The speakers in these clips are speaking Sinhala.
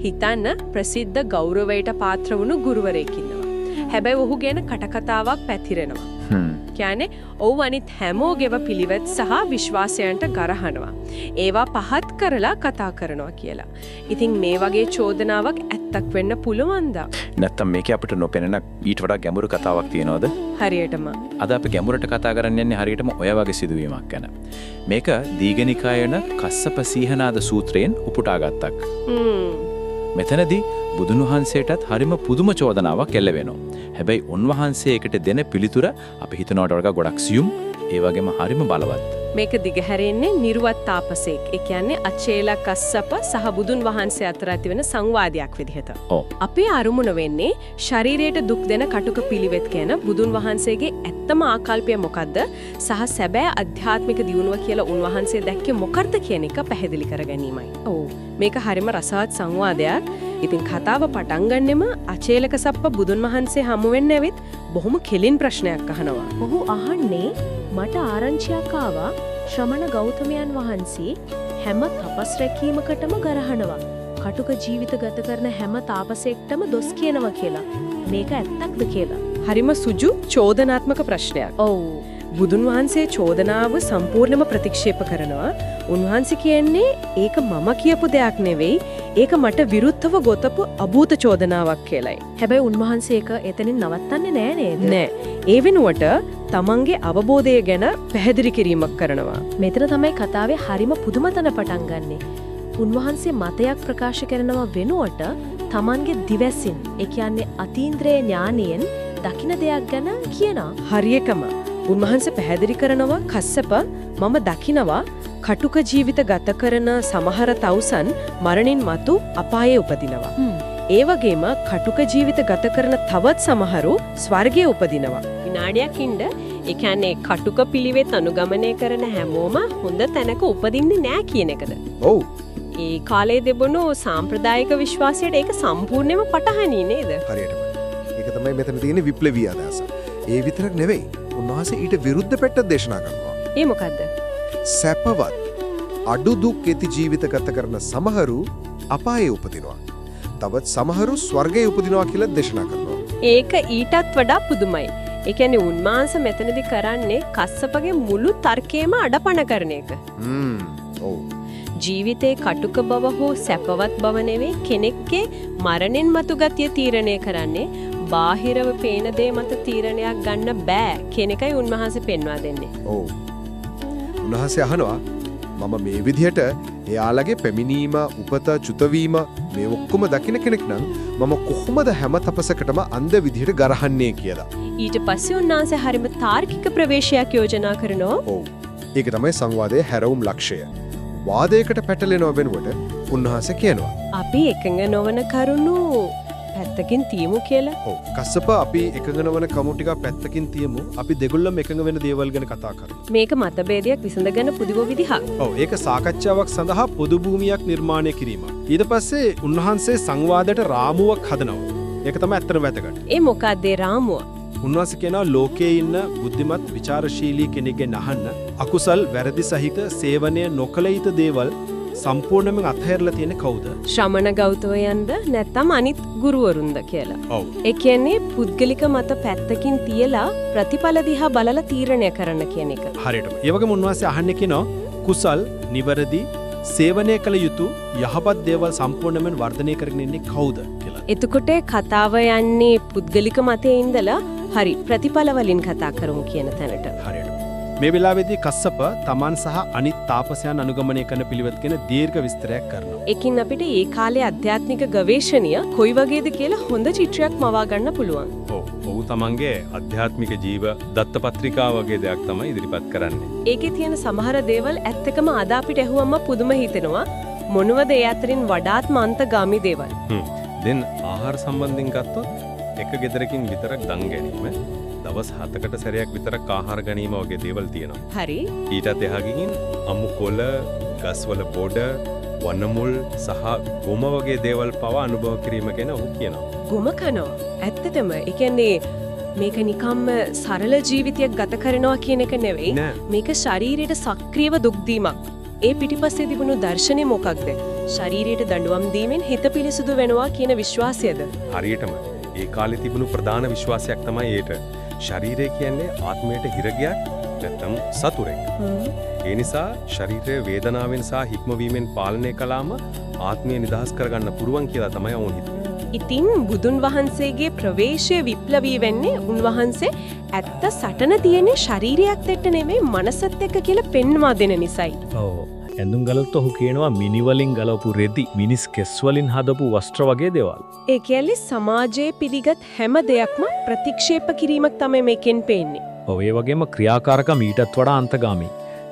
හිතන්න ප්‍රසිද්ධ ගෞරවයට පාත්‍ර වුණු ගුරුවරයෙක් ඉන්නවා. හැබැයි ඔහු ගැන කටකතාවක් පැතිරෙනවා. කියන්නේ ඔව් අනිත් හැමෝගෙව පිළිවෙත් සහ විශ්වාසයන්ට ගරහනවා. ඒවා පහත් කරලා කතා කරනවා කියලා. ඉතින් මේ වගේ චෝදනාවක් ඇත්තක් වෙන්න පුළුවන්ද? නැත්තම් මේකේ අපිට නොපෙනෙන ඊට වඩා ගැඹුරු කතාවක් තියෙනවද? හරියටම. අද අපි ගැඹුරට කතා කරන්න යන්නේ හරියටම ඔය වගේ සිදුවීමක් ගැන. මේක දීඝනිකායන කස්සප සීහනාද සූත්‍රයෙන් උපුටා ගත්තක්. මෙතනදී බුදුන් වහන්සේටත් හරිම පුදුම චෝදනාවක් එල්ල වෙනවා. හැබැයි උන්වහන්සේ ඒකට දෙන පිළිතුර අපි හිතනවට වඩා ගොඩක් සියුම්, ඒ වගේම හරිම බලවත්. මේක දිගහැරෙන්නේ නිර්වත් තාපසෙක්. ඒ කියන්නේ අචේල කස්සප සහ බුදුන් වහන්සේ අතර ඇති වෙන සංවාදයක් විදිහට. අපේ අරමුණ වෙන්නේ ශරීරයට දුක් දෙන කටුක පිළිවෙත් කියන බුදුන් වහන්සේගේ ඇත්තම ආකල්පය මොකද්ද සහ සැබෑ අධ්‍යාත්මික දියුණුව කියලා උන්වහන්සේ දැක්කේ මොකක්ද කියන එක පැහැදිලි කර ගැනීමයි. මේක හරිම රසවත් සංවාදයක්. ඉතින් කතාව පටන් ගන්නෙම අචේල කස්සප බුදුන් වහන්සේ හමු වෙන්න ඇවිත් බොහොම කෙලින් ප්‍රශ්නයක් අහනවා. ඔහු අහන්නේ මට ආරංචියක් ආවා ශ්‍රමණ ගෞතමයන් වහන්සේ හැම තපස් රැකීමකටම ගරහනවා. කටුක ජීවිත ගත කරන හැම තාපසයෙක්ටම දොස් කියනවා කියලා. මේක ඇත්තක්ද කියලා. හරිම සුජු චෝදනාත්මක ප්‍රශ්නයක්. ඔව්. බුදුන් වහන්සේ චෝදනාව සම්පූර්ණයෙන්ම ප්‍රතික්ෂේප කරනවා. උන්වහන්සේ කියන්නේ ඒක මම කියපු දෙයක් නෙවෙයි. ඒක මට විරුද්ධව ගොතපු අභූත චෝදනාවක් කියලායි. හැබැයි උන්වහන්සේ ඒක එතනින් නවත්තන්නේ නෑ නේද? නෑ. ඒ වෙනුවට තමන්ගේ අවබෝධය ගැන පැහැදිලි කිරීමක් කරනවා. මෙතන තමයි කතාවේ හරිම පුදුම තැන පටන් ගන්නෙ. උන්වහන්සේ මතයක් ප්‍රකාශ කරනවා වෙනුවට තමන්ගේ දිවැසින්, ඒ කියන්නේ අතීන්ද්‍රයේ ඥානයෙන් දකින්න දෙයක් ගැන කියනවා. හරියටම උන්වහන්සේ පැහැදිලි කරනවා කස්සප මම දකිනවා කටුක ජීවිත ගත කරන සමහර තවුසන් මරණින් මතු අපායේ උපදිනවා. ඒ වගේම කටුක ජීවිත ගත කරන තවත් සමහරු ස්වර්ගයේ උපදිනවා. විනාඩියක් ඉන්න ඒ කියන්නේ කටුක පිළිවෙත් අනුගමනය කරන හැමෝම හොඳ තැනක උපදින්නේ නෑ කියන එකද? ඔව්. ඒ කාලේ තිබුණු සාම්ප්‍රදායික විශ්වාසයට ඒක සම්පූර්ණයෙන්ම පටහැනි නේද? හරියටම. ඒක තමයි මෙතන තියෙන විප්ලවීය අදහස. ඒ විතරක් නෙවෙයි. උන්වහන්සේ ඊට විරුද්ධ පැත්තක් දේශනා කරනවා. ඒ මොකද්ද? සැපවත් අඩු දුක් ඇති ජීවිත ගත කරන සමහරු අපායේ උපදිනවා. තවත් සමහරු ස්වර්ගයේ උපදිනවා කියලා දේශනා කරනවා. ඒක ඊටත් වඩා පුදුමයි. ඒ කියන්නේ උන්වහන්සේ මෙතනදී කරන්නේ කස්සපගේ මුළු තර්කයම අඩපණ කරන එක. ඔව්. ජීවිතේ කටුක බව හෝ සැපවත් බව නෙවෙයි කෙනෙක්ගේ මරණින් මතු ගතිය තීරණය කරන්නේ. බාහිරව පේන දේ මත තීරණයක් ගන්න බෑ කියන එකයි උන්වහන්සේ පෙන්වා දෙන්නේ. ඔව්. උන්වහන්සේ අහනවා මම මේ විදිහට එයාලගේ පැමිණීම, උපත, චුතවීම මේ ඔක්කොම දකින්න කෙනෙක් නම් මම කොහොමද හැම තපසකටම අන්ධ විදිහට ගරහන්නේ කියලා. ඊට පස්සේ උන්වහන්සේ හරිම තාර්කික ප්‍රවේශයක් යෝජනා කරනවා. ඔව්. ඒක තමයි සංවාදයේ හැරවුම් ලක්ෂය. වාදයකට පැටලෙනව වෙනුවට උන්වහන්සේ කියනවා අපි එකඟ නොවන කරුණු පැත්තකින් තියමු කියලා. ඔව්. කස්සප අපි එකඟ නොවන කමු ටික පැත්තකින් තියමු. අපි දෙගොල්ලම එකඟ වෙන දේවල් ගැන කතා කරමු. මේක මතභේදයක් විසඳගන්න පුදුම විදිහක්. ඔව්. ඒක සාකච්ඡාවක් සඳහා පොදු භූමියක් නිර්මාණය කිරීමක්. ඊට පස්සේ උන්වහන්සේ සංවාදයට රාමුවක් හදනවා. ඒක තමයි ඇත්තම වැදගත්. ඒ මොකක්ද ඒ රාමුව? උන්වහන්සේ කියනවා ලෝකයේ ඉන්න බුද්ධිමත් විචාරශීලී කෙනෙක්ගෙන් අහන්න අකුසල් වැරදි සහිත සේවනය නොකළ යුතු දේවල් සම්පූර්ණයෙන්ම අත්හැරලා තියෙන්නේ කවුද? ශ්‍රමණ ගෞතමයන්ද නැත්නම් අනිත් ගුරුවරුන්ද කියලා. ඔව්. ඒ කියන්නේ පුද්ගලික මත පැත්තකින් තියලා ප්‍රතිඵල දිහා බලලා තීරණය කරන්න කියන එක. හරියටම. ඒ වගේම උන්වහන්සේ අහන්නේ කියනවා කුසල් නිවැරදි සේවනය කළ යුතු යහපත් දේවල් සම්පූර්ණයෙන්ම වර්ධනය කරගෙන ඉන්නේ කවුද කියලා. එතකොට කතාව යන්නේ පුද්ගලික මතයේ ඉඳලා හරි ප්‍රතිඵල වලින් කතා කරමු කියන තැනට. හරියට. මේ වෙලාවේදී කස්සප තමන් සහ අනිත් තාපසයන් අනුගමනය කරන පිළිවෙත් ගැන දීර්ඝ විස්තරයක් කරනවා. ඒකින් අපිට ඒ කාලේ අධ්‍යාත්මික ගවේෂණය කොයි වගේද කියලා හොඳ චිත්‍රයක් මවා ගන්න පුළුවන්. ඔව්. ඔහු තමන්ගේ අධ්‍යාත්මික ජීව දත්තපත්‍රිකා වගේ දෙයක් තමයි ඉදිරිපත් කරන්නේ. ඒකේ තියෙන සමහර දේවල් ඇත්තකම අද අපිට ඇහුවම පුදුම හිතෙනවා. මොනවද ඒ අතරින් වඩාත්ම අන්තගාමී දේවල්? දැන් ආහාර සම්බන්ධයෙන් ගත්තොත් එක ගෙදරකින් විතරක් දන් ගැනීම, දවස් 7කට සැරයක් විතරක් ආහාර ගැනීම වගේ දේවල් තියෙනවා. හරි. ඊටත් එහා ගිහින් අමු කොළ, ගස්වල බොඩ, වනමුල් සහ ගොම වගේ දේවල් පවා අනුභව කිරීම ගැන ඔහු කියනවා. ගොම කනවා. ඇත්තටම ඒ කියන්නේ මේක නිකම්ම සරල ජීවිතයක් ගත කරනවා කියන එක නෙවෙයි. මේක ශරීරයට සක්‍රියව දුක් දීමක්. ඒ පිටිපස්සේ තිබුණු දර්ශනේ මොකක්ද? ශරීරයට දඬුවම් දීමෙන් හිත පිරිසුදු වෙනවා කියන විශ්වාසයද? හරියටම ඒ කාලේ තිබුණු ප්‍රධාන විශ්වාසයක් තමයි ඒට. ශරීරය කියන්නේ ආත්මයට හිරගයක් නැත්නම් සතුරෙක්. ඒ නිසා ශරීරය වේදනාවෙන් සහ හික්මවීමෙන් පාලනය කළාම ආත්මය නිදහස් කරගන්න පුරුවන් කියලා තමයි ඔවුන් හිතුවේ. ඉතින් බුදුන් වහන්සේගේ ප්‍රවේශය විප්ලවී වෙන්නේ උන්වහන්සේ ඇත්ත සටන තියෙන ශරීරයක් දෙට නෙමෙයි මනසත් එක්ක කියලා පෙන්වා දෙන නිසායි. ඔව්. ඇඳුම් ගලත් ඔහු කියනවා මිනිවලින් ගලවපු රෙදි මිනිස් කෙස් වලින් හදපු වස්ත්‍ර වගේ දේවල්. ඒ කියන්නේ සමාජයේ පිළිගත් හැම දෙයක්ම ප්‍රතික්ෂේප කිරීමක් තමයි මේකෙන් පේන්නේ. ඔව් ඒ වගේම ක්‍රියාකාරකම් ඊටත් වඩා අන්තගාමී.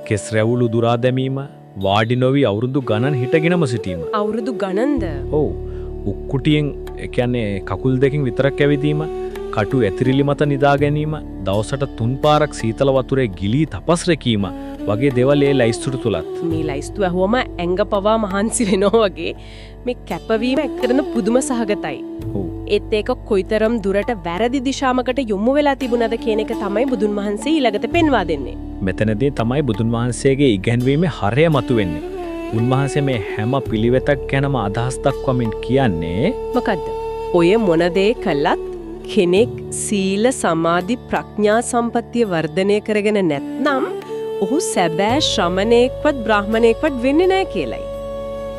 කෙස් රැවුළු දුරා දැමීම, වාඩි නොවි අවුරුදු ගණන් හිටගෙනම සිටීම. අවුරුදු ගණන්ද? ඔව්. උක්කුටියෙන් ඒ කියන්නේ කකුල් දෙකකින් විතරක් ඇවිදීම, කටු ඇතිරිලි මත නිදා ගැනීම, දවසට 3 පාරක් සීතල වතුරේ ගිලී තපස් රැකීම වගේ දේවල් ඒ ලයිස්තුව තුලත්. මේ ලයිස්තුව ඇහුවම ඇඟ පවා මහන්සි වෙනවා වගේ මේ කැපවීම එක්කරන පුදුම සහගතයි. ඔව්. ඒත් ඒක කොයිතරම් දුරට වැරදි දිශාමකට යොමු වෙලා තිබුණද කියන එක තමයි බුදුන් වහන්සේ ඊළඟට පෙන්වා දෙන්නේ. මෙතනදී තමයි බුදුන් වහන්සේගේ ඉගැන්වීමේ හරය මතුවෙන්නේ. උන්වහන්සේ මේ හැම පිළිවෙතක් ගැනම අදහස් දක්වමින් කියන්නේ මොකද්ද? ඔය මොන දේ කළත් කෙනෙක් සීල සමාධි ප්‍රඥා සම්පත්තිය වර්ධනය කරගෙන නැත්නම් ඔහු සැබෑ ශ්‍රමණේක්වත් බ්‍රාහමණේක්වත් වෙන්නේ නැහැ කියලයි.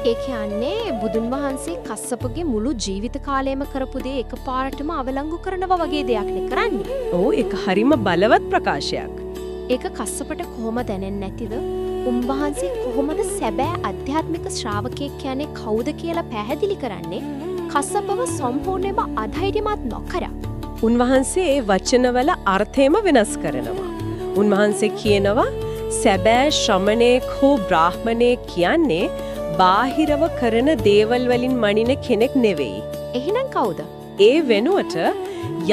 ඒ කියන්නේ බුදුන් වහන්සේ කස්සපගේ මුළු ජීවිත කාලයම කරපු දේ එකපාරටම අවලංගු කරනවා වගේ දෙයක් නේ කරන්නේ. ඔව් ඒක හරිම බලවත් ප්‍රකාශයක්. ඒක කස්සපට කොහොම දැනෙන්නේ නැතිද? උන්වහන්සේ කොහොමද සැබෑ අධ්‍යාත්මික ශ්‍රාවකයෙක් කියන්නේ කවුද කියලා පැහැදිලි කරන්නේ? කස්සපව සම්පූර්ණයෙන්ම අධෛර්යමත් නොකර. උන්වහන්සේ ඒ වචනවල අර්ථයම වෙනස් කරනවා. උන්වහන්සේ කියනවා සැබෑ ශ්‍රමණේක් හෝ බ්‍රාහමණේක් කියන්නේ බාහිරව කරන දේවල් වලින් මනින කෙනෙක් නෙවෙයි. එහෙනම් කවුද? ඒ වෙනුවට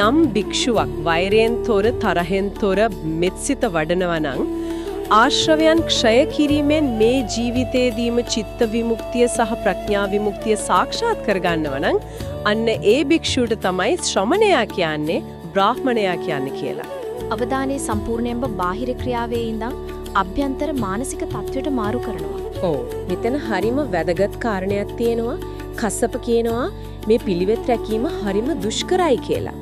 යම් භික්ෂුවක් වෛරයෙන් තොර තරහෙන් තොර මෙත්සිත වඩනවා නම් ආශ්‍රවයන් ක්ෂය කිරීමෙන් මේ ජීවිතයේදීම චිත්ත විමුක්තිය සහ ප්‍රඥා විමුක්තිය සාක්ෂාත් කරගන්නවා නම් අන්න ඒ භික්ෂුවට තමයි ශ්‍රමණයා කියන්නේ බ්‍රාහමණයා කියන්නේ කියලා. අවධානයේ සම්පූර්ණයෙන්ම බාහිර ක්‍රියාවේ ඉඳන් අභ්‍යන්තර මානසික තත්ත්වයට මාරු කරනවා. ඔව්. මෙතන හරිම වැදගත් කාරණයක් තියෙනවා. කස්සප කියනවා මේ පිළිවෙත් රැකීම හරිම දුෂ්කරයි කියලා.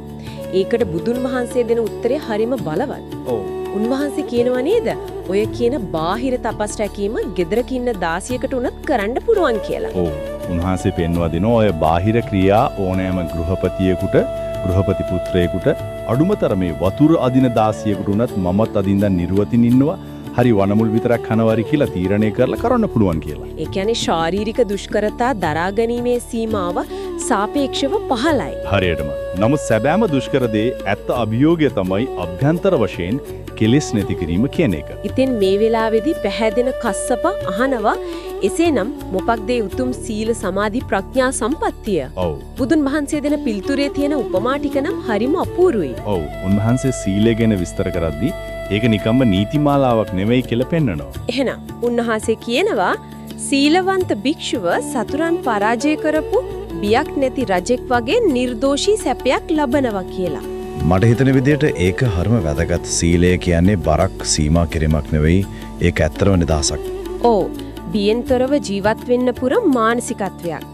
ඒකට බුදුන් වහන්සේ දෙන උත්තරේ හරිම බලවත්. ඔව්. උන්වහන්සේ කියනවා නේද? ඔය කියන බාහිර තපස් රැකීම ගෙදරක ඉන්න දාසියකට උනත් කරන්න පුළුවන් කියලා. ඔව්. උන්වහන්සේ පෙන්වා දෙනවා ඔය බාහිර ක්‍රියා ඕනෑම ගෘහපතියෙකුට, ගෘහපති පුත්‍රයෙකුට අඩුමතර මේ වතුර අදින දාසියෙකුට උනත් මමත් අදින්දන් නිර්වතින් ඉන්නවා. හරි වනමුල් විතරක් කනවාරි කියලා තීරණය කරලා කරන්න පුළුවන් කියලා. ඒ කියන්නේ ශාරීරික දුෂ්කරතා දරා ගැනීමේ සීමාව සාපේක්ෂව පහළයි. හරියටම. නමුත් සැබෑම දුෂ්කර දේ ඇත්ත අභියෝගය තමයි අභ්‍යන්තර වශයෙන් කෙලෙස් නැති කිරීම කියන එක. ඉතින් මේ වෙලාවේදී පැහැදෙන කස්සප අහනවා එසේනම් මොකක්ද ඒ උතුම් සීල සමාධි ප්‍රඥා සම්පත්තිය? ඔව්. බුදුන් වහන්සේ දෙන පිල්තුරේ තියෙන උපමා ටික නම් හරිම අපූර්වයි. ඔව්. උන්වහන්සේ සීලය ගැන විස්තර කරද්දී ඒක නිකම්ම නීතිමාලාවක් නෙවෙයි කියලා පෙන්නනවා. එහෙනම් උන්වහන්සේ කියනවා සීලවන්ත භික්ෂුව සතුරන් පරාජය කරපු බියක් නැති රජෙක් වගේ නිර්දෝෂී සැපයක් ලබනවා කියලා. මට හිතන විදිහට ඒක හරිම වැදගත්. සීලය කියන්නේ බරක් සීමා කිරීමක් නෙවෙයි. ඒක ඇත්තම නිදහසක්. ඔව්. බියෙන්තරව ජීවත් වෙන්න පුර මානසිකත්වයක්.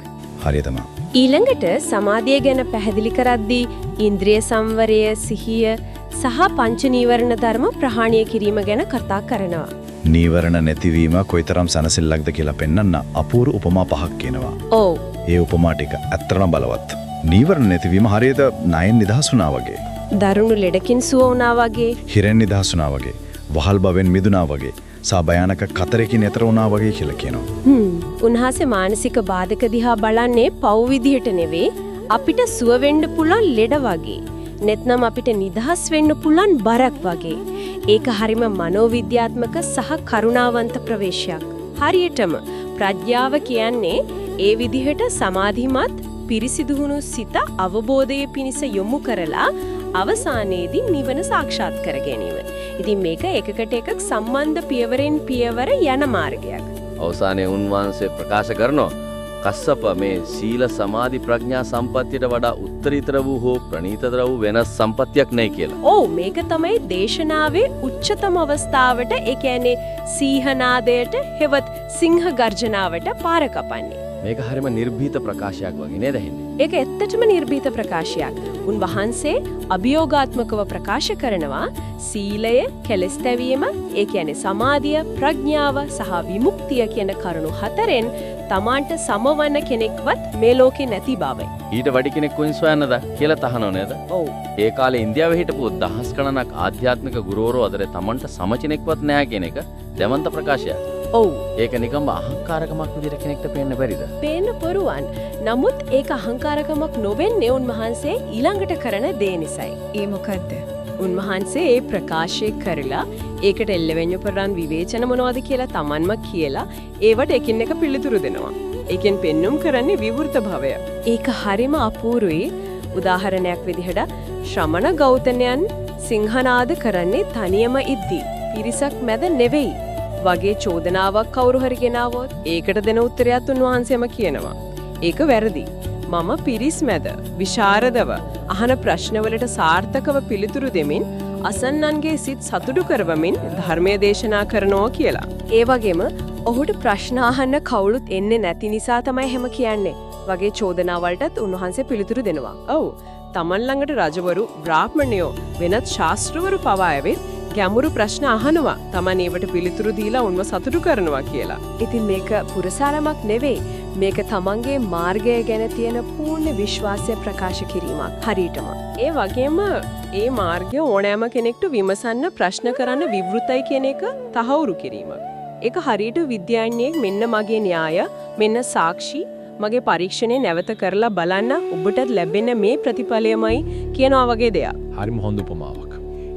හරියටම. ඊළඟට සමාධිය ගැන පැහැදිලි කරද්දී ඉන්ද්‍රිය සංවරය, සිහිය සහ පංච නීවරණ ධර්ම ප්‍රහාණය කිරීම ගැන කතා කරනවා. නීවරණ නැතිවීම කොයිතරම් සනසිල්ලක්ද කියලා පෙන්වන්න අපූර්ව උපමා 5ක් කියනවා. ඔව්. ඒ උපමා ටික ඇත්තටම බලවත්. නීවරණ නැතිවීම හරියට ණයෙන් නිදහස් වුණා වගේ. දරුණු ලෙඩකින් සුව වුණා වගේ. හිරෙන් නිදහස් වුණා වගේ. වහල් බවෙන් මිදුණා වගේ. සා භයානක කතරකින් එතර වුණා වගේ කියලා කියනවා. උන්වහන්සේ මානසික බාධක දිහා බලන්නේ පව් විදිහට නෙවෙයි අපිට සුව වෙන්න පුළුවන් ලෙඩ වගේ. නැත්නම් අපිට නිදහස් වෙන්න පුළුවන් බරක් වගේ. ඒක හරිම මනෝවිද්‍යාත්මක සහ කරුණාවන්ත ප්‍රවේශයක්. හරියටම ප්‍රඥාව කියන්නේ ඒ විදිහට සමාධිමත් පිරිසිදු වුණු සිත අවබෝධයේ පිණිස යොමු කරලා අවසානයේදී නිවන සාක්ෂාත් කර ගැනීම. ඉතින් මේක එකකට එකක් සම්බන්ධ පියවරෙන් පියවර යන මාර්ගයක්. අවසානයේ උන්වහන්සේ ප්‍රකාශ කරනවා කස්සප මේ සීල සමාධි ප්‍රඥා සම්පත්තියට වඩා උත්තරීතර වූ හෝ ප්‍රණීතතර වූ වෙනස් සම්පත්තියක් නැහැ කියලා. ඔව් මේක තමයි දේශනාවේ උච්චතම අවස්ථාවට, ඒ කියන්නේ සීහනාදයට හෙවත් සිංහ ගර්ජනාවට පාර කපන්නේ. මේක හරිම නිර්භීත ප්‍රකාශයක් වගේ නේද හෙන්නේ? ඒක ඇත්තටම නිර්භීත ප්‍රකාශයක්. උන්වහන්සේ අභියෝගාත්මකව ප්‍රකාශ කරනවා සීලය, කෙලෙස් තැවීම, ඒ කියන්නේ සමාධිය, ප්‍රඥාව සහ විමුක්තිය කියන කරුණු හතරෙන් තමාන්ට සමවන කෙනෙක්වත් මේ ලෝකේ නැති බවයි. ඊට වැඩි කෙනෙක් කොයින් සොයන්නද කියලා තහනව නේද? ඔව්. ඒ කාලේ ඉන්දියාවේ හිටපු දහස් ගණනක් ආධ්‍යාත්මික ගුරුවරෝ අතර තමන්ට සමචිනෙක්වත් නැහැ කියන එක දැවන්ත ප්‍රකාශයක්. ඔව්. ඒක නිකම්ම අහංකාරකමක් විදිහට කෙනෙක්ට පේන්න බැරිද? පේන්න පුරුවන්. නමුත් ඒක අහංකාරකමක් නොවෙන්නේ උන්වහන්සේ ඊළඟට කරන දේ නිසායි. ඒ මොකද්ද? උන්වහන්සේ ඒ ප්‍රකාශය කරලා ඒකට එල්ලවෙන්න පරන් විවේචන මොනවද කියලා තමන්ම කියලා ඒවට එකින් එක පිළිතුරු දෙනවා. ඒකෙන් පෙන්눔 කරන්නේ විවෘත භවය. ඒක හරිම අපූර්වයි. උදාහරණයක් විදිහට ශ්‍රමණ ගෞතමයන් සිංහනාද කරන්නේ තනියම ඉද්දී පිරිසක් මැද නෙවෙයි වගේ චෝදනාවක් කවුරු හරි ගෙනාවොත් ඒකට දෙන උත්තරයත් උන්වහන්සේම කියනවා. ඒක වැරදි. මම පිරිස් මැද විශාරදව අහන ප්‍රශ්නවලට සාර්ථකව පිළිතුරු දෙමින් අසන්නන්ගේ සිත් සතුටු කරවමින් ධර්මයේ දේශනා කරනවා කියලා. ඒ වගේම ඔහුට ප්‍රශ්න අහන්න කවුරුත් එන්නේ නැති නිසා තමයි හැම කියන්නේ වගේ චෝදනාවලටත් උන්වහන්සේ පිළිතුරු දෙනවා. ඔව්. තමන් ළඟට රජවරු, බ්‍රාහ්මණයෝ වෙනත් ශාස්ත්‍රවරු පවා ඇවිත් ගැඹුරු ප්‍රශ්න අහනවා. තමන් ඒවට පිළිතුරු දීලා උන්ව සතුටු කරනවා කියලා. ඉතින් මේක පුරසාරමක් නෙවෙයි. මේක තමන්ගේ මාර්ගය ගැන තියෙන පූර්ණ විශ්වාසය ප්‍රකාශ කිරීමක් හරියටම. ඒ වගේම ඒ මාර්ගය ඕනෑම කෙනෙක්ට විමසන්න ප්‍රශ්න කරන්න විවෘතයි කියන එක තහවුරු කිරීමක්. ඒක හරියට විද්‍යාඥයෙක් මෙන්න මගේ න්‍යාය, මෙන්න සාක්ෂි, මගේ පරීක්ෂණය නැවත කරලා බලන්න ඔබටත් ලැබෙන මේ ප්‍රතිඵලයමයි කියනවා වගේ දෙයක්. හරිම හොඳ උපමාවක්.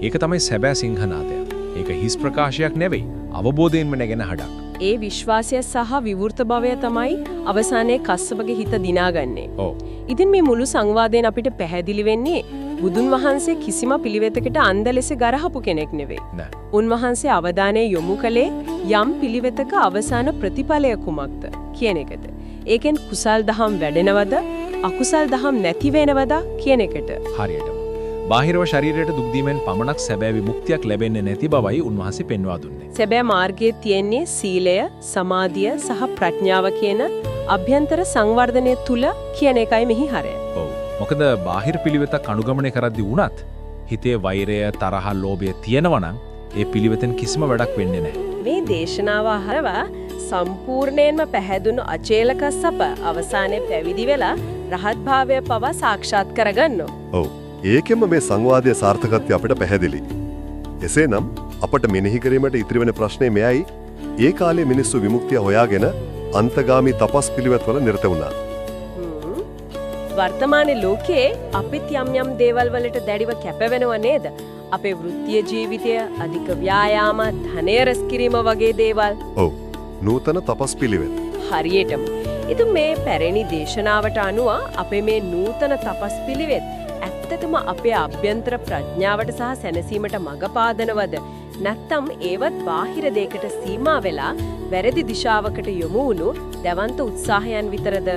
ඒක තමයි සැබෑ සිංහනාදය. ඒක හිස් ප්‍රකාශයක් නෙවෙයි, අවබෝධයෙන්ම නැගෙන හඩක්. ඒ විශ්වාසය සහ විවෘත භවය තමයි අවසානයේ කස්සපගේ හිත දිනාගන්නේ. ඔව්. ඉතින් මේ මුළු සංවාදයෙන් අපිට පැහැදිලි වෙන්නේ බුදුන් වහන්සේ කිසිම පිළිවෙතකට අන්ධ ලෙස ගරහපු කෙනෙක් නෙවෙයි. නෑ. උන්වහන්සේ අවධානය යොමු කළේ යම් පිළිවෙතක අවසාන ප්‍රතිඵලය කුමක්ද කියන එකද. ඒකෙන් කුසල් දහම් වැඩෙනවද, අකුසල් දහම් නැති වෙනවද කියන එකට. හරියටම. බාහිරව ශරීරයට දුක් දීමෙන් පමණක් සැබෑ විමුක්තියක් ලැබෙන්නේ නැති බවයි උන්වහන්සේ පෙන්වා දුන්නේ. සැබෑ මාර්ගයේ තියෙන්නේ සීලය, සමාධිය සහ ප්‍රඥාව කියන අභ්‍යන්තර සංවර්ධනය තුල කියන එකයි මෙහි හරය. ඔව්. මොකද බාහිර පිළිවෙතක් අනුගමනය කරද්දී වුණත් හිතේ වෛරය, තරහ, ලෝභය තියෙනවා නම් ඒ පිළිවෙතෙන් කිසිම වැඩක් වෙන්නේ නැහැ. මේ දේශනාව අහලා සම්පූර්ණයෙන්ම පැහැදුණු අචේල කස්සප අවසානයේ පැවිදි වෙලා රහත් භාවය පවා සාක්ෂාත් කරගන්නවා. ඔව්. ඒකෙම මේ සංවාදයේ සාර්ථකත්වය අපිට පැහැදිලි. එසේනම් අපට මෙනෙහි කිරීමට ඉතිරි වෙන ප්‍රශ්නේ මෙයයි. ඒ කාලේ මිනිස්සු විමුක්තිය හොයාගෙන අන්තගාමී තපස් පිළිවෙත්වල නිරත වුණා. වර්තමානයේ ලෝකයේ අපිත් යම් දේවල් වලට දැඩිව කැපවෙනව නේද? අපේ වෘත්තීය ජීවිතය, අධික ව්‍යායාම, ධනය රැස් කිරීම වගේ දේවල්. ඔව්. නූතන තපස් පිළිවෙත්. හරියටම. ඉතින් මේ පැරණි දේශනාවට අනුව අපේ මේ නූතන තපස් පිළිවෙත් ඇත්තටම අපේ අභ්‍යන්තර ප්‍රඥාවට සහ සැනසීමට මඟ පාදනවද? නැත්නම් ඒවත් බාහිර දෙයකට සීමා වෙලා වැරදි දිශාවකට යොමු වුණු දවන්ත උත්සාහයන් විතරද